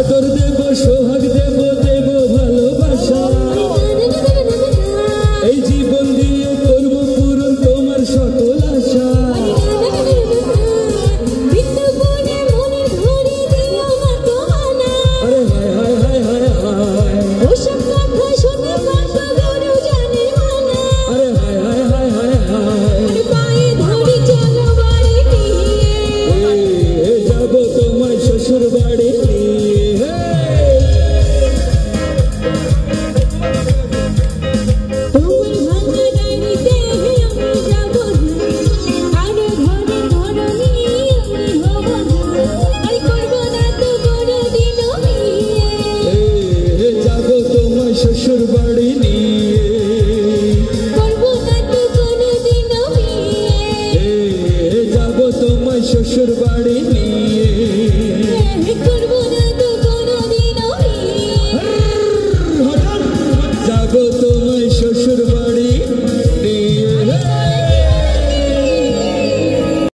আদর দেব সোহাগ দেব দেব ভালোবাসা এই জীবন দিয়ে করব পূরণ তোমার সকল আশা আরে হায় হায় হায় হায় হায় আরে হায় হায় হায় হায় হায় যাবো তোমার শ্বশুর বাড়ি শ্বশুর বাড়ি নিয়ে যাবো তোমার শ্বশুর বাড়ি নিয়ে যাবো